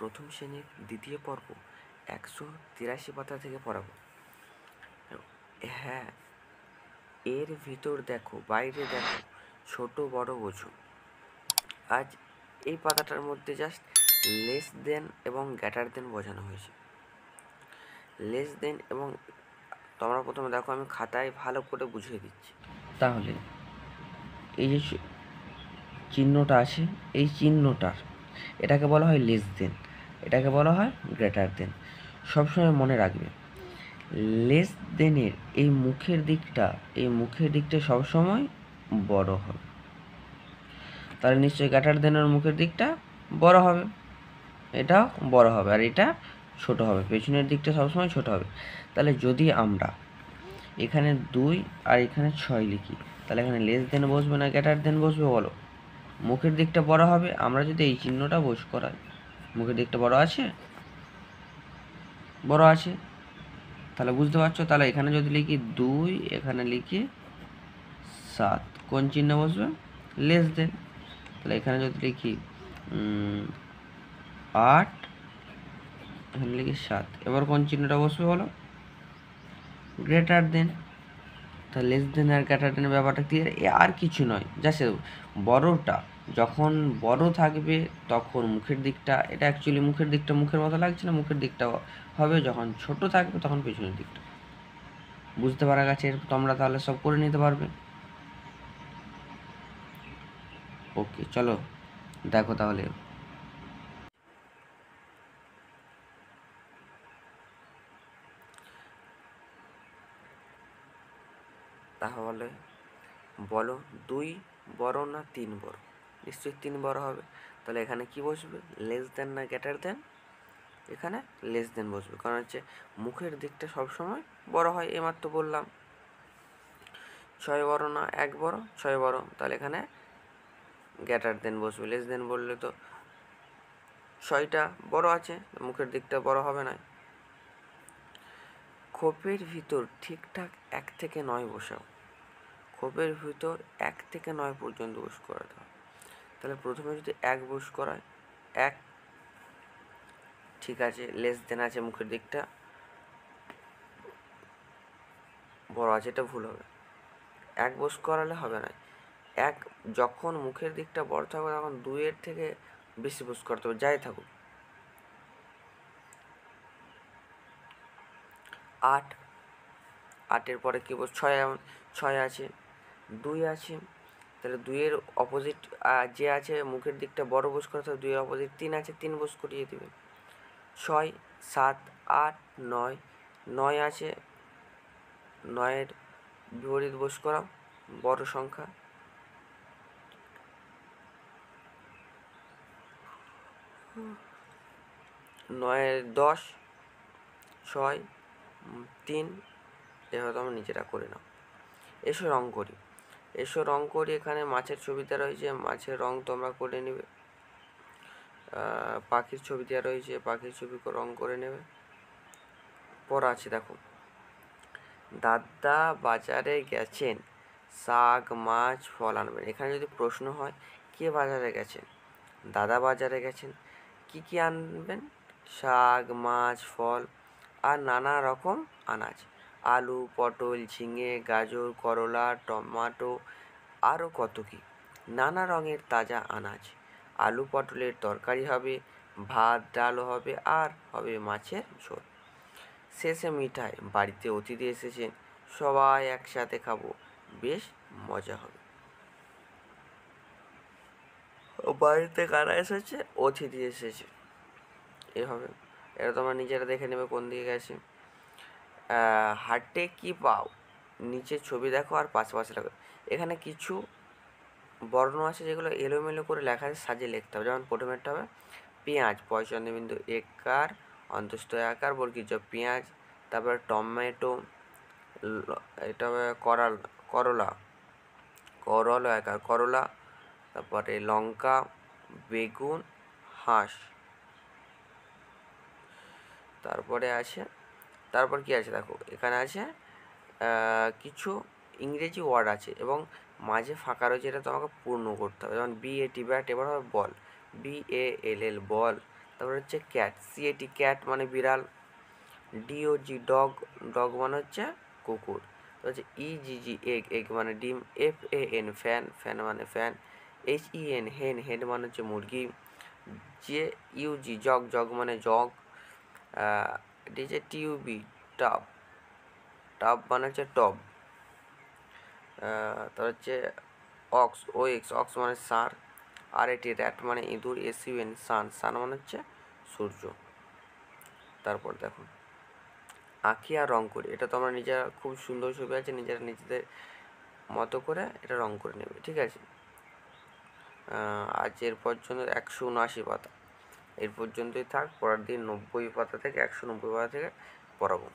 প্রথম শ্রেণীর দ্বিতীয় পর্ব 183 পাতা থেকে পড়াবো। হ্যাঁ, এর ভিতর দেখো, বাইরে দেখো, ছোট বড় বোঝো। আজ এই পাতাটার মধ্যে জাস্ট লেস দেন এবং গ্রেটার দেন বোঝানো হয়েছে। লেস দেন এবং তোমরা প্রথমে দেখো, আমি খাতায় ভালো করে বুঝিয়ে দিচ্ছি। তাহলে এই যে চিহ্নটা আছে, এই চিহ্নটার এটাকে বলা হয় লেস দেন, এটাকে বলা হয় গ্রেটার দেন। সবসময় মনে রাখবে, লেস দেনের এই মুখের দিকটা সবসময় বড় হবে। তাহলে নিশ্চয়ই গ্রেটার দেনের মুখের দিকটা বড় হবে, এটাও বড় হবে, আর এটা ছোট হবে, পেছনের দিকটা সবসময় ছোট হবে। তাহলে যদি আমরা এখানে 2 আর এখানে 6 লিখি, তাহলে এখানে লেস দেন বসবে না গ্রেটার দেন বসবে বলো? মুখের দিকটা বড় হবে। আমরা যদি এই চিহ্নটা বোঝ করাই, মুখের দিকটা বড় আছে, বড় আছে, তাহলে বুঝতে পারছো। তাহলে এখানে যদি লিখি 2, এখানে লিখি 7, কোন চিহ্ন বসবে? Less than. তাহলে এখানে যদি লিখি 8, এখানে লিখি 7, এবার কোন চিহ্নটা বসবে বলো? Greater than. তাহলে লেস দেন আর গ্রেটার দেনের ব্যাপারটা ক্লিয়ার। আর কিছু নয়, জাস্ট বড়টা যখন বড় থাকবে তখন মুখের দিকটা, এটা অ্যাকচুয়ালি মুখের দিকটা মুখের মতো লাগছে না, মুখের দিকটা হবে। যখন ছোট থাকবে তখন পেছনের দিকটা। বুঝতে পারা গেছে? তোমরা তাহলে সব করে নিতে পারবে। ওকে, চলো দেখো তাহলে। তাহলে বলো, 2 বড় না 3 বড়? নিশ্চয়ই 3 বড় হবে। তাহলে এখানে কি বসবে? লেস দেন না গ্রেটার দেন? এখানে লেস দেন বসবে, কারণ হচ্ছে মুখের দিকটা সবসময় বড় হয়, এইমাত্র বললাম। 6 বড় না 1 বড়? 6 বড়। তাহলে এখানে গ্রেটার দেন বসবে। লেস দেন বললে তো 6টা বড় আছে, মুখের দিকটা বড় হবে না। খোপের ভিতর ঠিকঠাক 1 থেকে 9 বসাও। খোপের ভিতর 1 থেকে 9 পর্যন্ত বস করাতে হবে। তাহলে প্রথমে যদি 1 বস করায়, 1, ঠিক আছে, লেস দেন আছে, মুখের দিকটা বড় আছে, এটা ভুল হবে। 1 বস করালে হবে না। 1 যখন মুখের দিকটা বড় থাকবে তখন 2 এর থেকে বেশি বস করতে হবে, যাই থাকুক। 8, 8-এর পরে কী বস? 6 আছে, 2 আছে, তাহলে 2 এর অপোজিট যে আছে মুখের দিকটা বড় বস করতে হবে, 2 এর অপোজিট 3 আছে, 3 বস করিয়ে দেবে। 6, 7, 8, 9, 9 আছে, 9-এর বিপরীত বস করাও, বড় সংখ্যা। 9-এর 10, 6, 3, এভাবে তোমরা নিজেরা করে নাও। এসো রং করি, এসো রং করি। এখানে মাছের ছবিটা রয়েছে, মাছের রং তোমরা করে নেবে। পাখির ছবি দেওয়া রয়েছে, পাখির ছবি রং করে নেবে। পড়া আছে দেখো, দাদা বাজারে গেছেন, শাক মাছ ফল আনবেন। এখানে যদি প্রশ্ন হয় কে বাজারে গেছেন, দাদা বাজারে গেছেন, কি কি আনবেন? শাক মাছ ফল আর নানা রকম আনাজ, আলু পটল ঝিঙে গাজর করলা টমাটো আরও কত কি। নানা রঙের তাজা আনাজ, আলু পটলের তরকারি হবে, ভাত ডালও হবে, আর হবে মাছের ঝোল। শেষে মিঠাই, বাড়িতে অতিথি এসেছেন, সবাই একসাথে খাবো, বেশ মজা হবে। বাড়িতে কারা এসেছে? অতিথি এসেছে, এভাবে। এটা তোমরা নিজেরা দেখে নেবে কোন দিকে গেছে। হাটে কি পাও, নিচে ছবি দেখো আর পাশাপাশি লাগো। এখানে কিছু বর্ণ আছে যেগুলো এলোমেলো করে লেখা আছে, সাজিয়ে লিখতে হবে। যেমন প্রথমেরটা হবে পেঁয়াজ, পয়চন্দ্রবিন্দু একার অন্তস্থ আকার বর্গীয় জ পেঁয়াজ। তারপরে টমেটো, এটা হবে করলা, করল আকার করলা। তারপরে লঙ্কা, বেগুন, হাঁস। তারপরে আছে, তারপর কি আছে দেখো, এখানে আছে কিছু ইংরেজি ওয়ার্ড আছে এবং মাঝে ফাঁকা রয়েছে, এটা তোমাকে পূর্ণ করতে হবে। যেমন BAT ব্যাট, এবার হবে বল, BALL বল। তারপর তারপর হচ্ছে ক্যাট, CAT ক্যাট মানে বিড়াল, DOG ডগ, ডগ মানে হচ্ছে কুকুর। তো হচ্ছে EGG এগ, এগ মানে ডিম, FAN ফ্যান, ফ্যান মানে ফ্যান, HEN হেন, হেন মানে হচ্ছে মুরগি, JUG জগ, জগ মানে জগ, এটি হচ্ছে TUB টাব, টাব মানে হচ্ছে টব, তার হচ্ছে OX, অক্স মানে ষাঁড়, RAT র্যাট মানে ইঁদুর, SUN সান, সান মানে হচ্ছে সূর্য। তারপর দেখুন আঁকি আর রং করি, এটা তোমরা নিজেরা খুব সুন্দর ছবি আছে, নিজেরা নিজেদের মতো করে এটা রং করে নেবে, ঠিক আছে। আজ এর পর্যন্ত 179 পাতা, এর পর্যন্তই থাক। পরের দিন 90 পাতা থেকে 190 পাতা থেকে পড়াবো।